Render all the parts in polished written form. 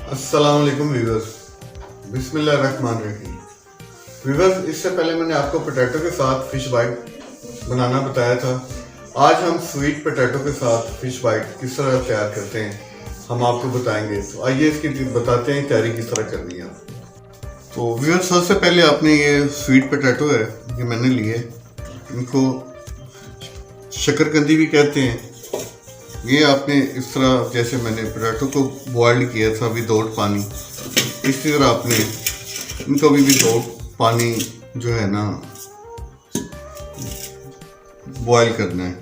अस्सलाम वालेकुम व्यूअर्स, बिस्मिल्लाहिर्रहमानिर्रहीम। व्यूअर्स, इससे पहले मैंने आपको पोटैटो के साथ फिश बाइट बनाना बताया था। आज हम स्वीट पोटैटो के साथ फिश बाइट किस तरह तैयार करते हैं हम आपको बताएंगे। तो आइए इसकी बताते हैं तैयारी किस तरह करनी है। तो व्यूअर्स, सबसे पहले आपने ये स्वीट पोटैटो है ये मैंने लिए, इनको शकरकंदी भी कहते हैं। ये आपने इस तरह, जैसे मैंने पोटैटो को बॉइल्ड किया था विदाउट पानी, इसी तरह आपने इनको भी विदाउट पानी जो है ना बॉईल करना है।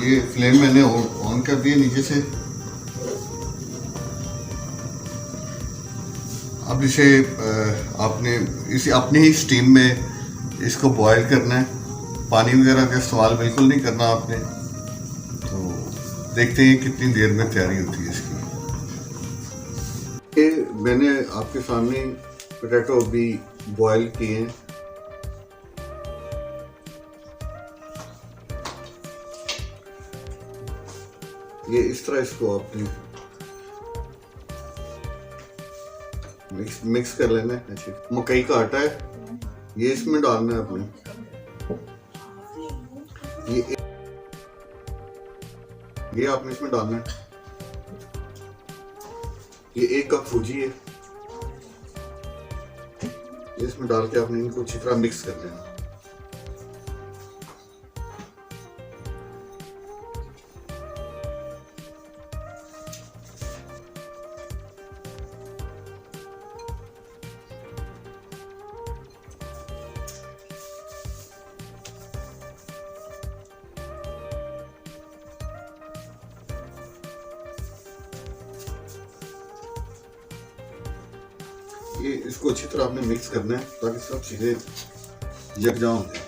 ये फ्लेम मैंने ऑन कर दिया नीचे से। अब इसे आपने इसे अपने ही स्टीम में इसको बॉईल करना है, पानी वगैरह का इस्तेमाल बिल्कुल नहीं करना आपने। तो देखते हैं कितनी देर में तैयारी होती है इसकी। ये मैंने आपके सामने पोटैटो अभी बॉईल किए हैं। ये इस तरह इसको आपने मिक्स कर लेना है। अच्छा, मकई का आटा है, ये इसमें डालना है आपने। ये आपने इसमें डालना है। ये 1 कप सूजी है, ये इसमें डाल के आपने इनको अच्छी तरह मिक्स कर लेना। ये इसको अच्छी तरह आपने मिक्स करना है ताकि सब चीजें यकजा हो जाए।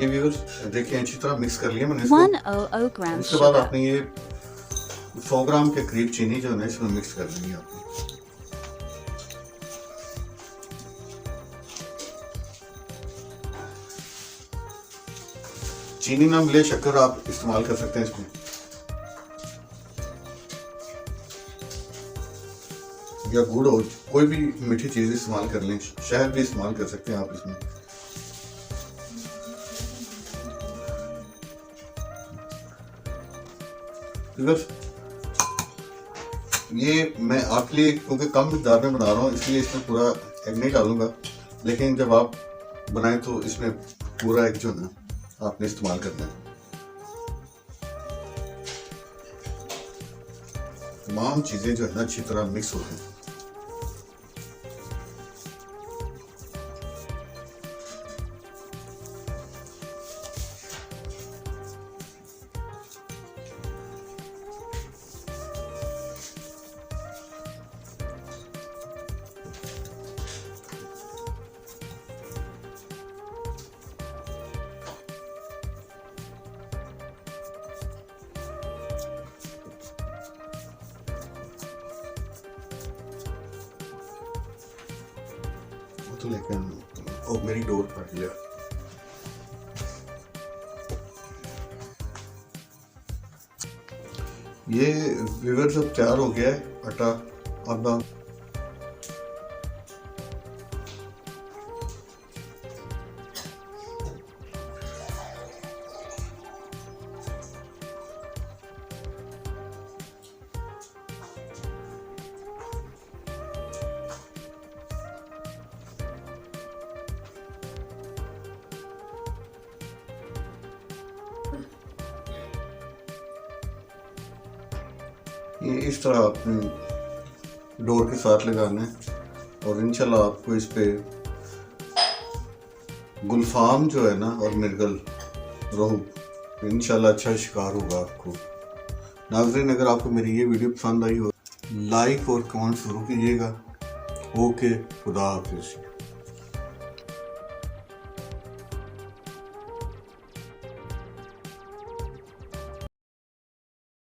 ये व्यूअर्स देखिए, अच्छी तरह मिक्स कर लिया मैंने इसको। 100 ग्राम उसके बाद आपने ये 100 ग्राम के करीब चीनी जो है इसमें मिक्स कर लेंगे आपने। चीनी ना मिले शक्कर आप इस्तेमाल कर सकते हैं इसमें, या गुड़ हो, कोई भी मीठी चीज इस्तेमाल कर लें। शहद भी इस्तेमाल कर सकते हैं आप इसमें। ये मैं आपके लिए क्योंकि कम मिकदार में बना रहा हूँ इसलिए इसमें पूरा एग नहीं डालूंगा, लेकिन जब आप बनाएं तो इसमें पूरा एग जो है ना आपने इस्तेमाल करना है। तमाम चीजें जो है ना अच्छी तरह मिक्स हो जाए। तो लेकर ओ मेरी डोर फट गया। ये व्यूअर्स अब तैयार हो गया है आटा। अब ये इस तरह आपने डोर के साथ लगाना है और इंशाल्लाह आपको इस पे गुलफाम जो है ना और मिर्गल रोहू इंशाल्लाह अच्छा शिकार होगा आपको। नाज़रीन, अगर आपको मेरी ये वीडियो पसंद आई हो लाइक और कमेंट जरूर कीजिएगा। ओके, खुदा हाफिज़।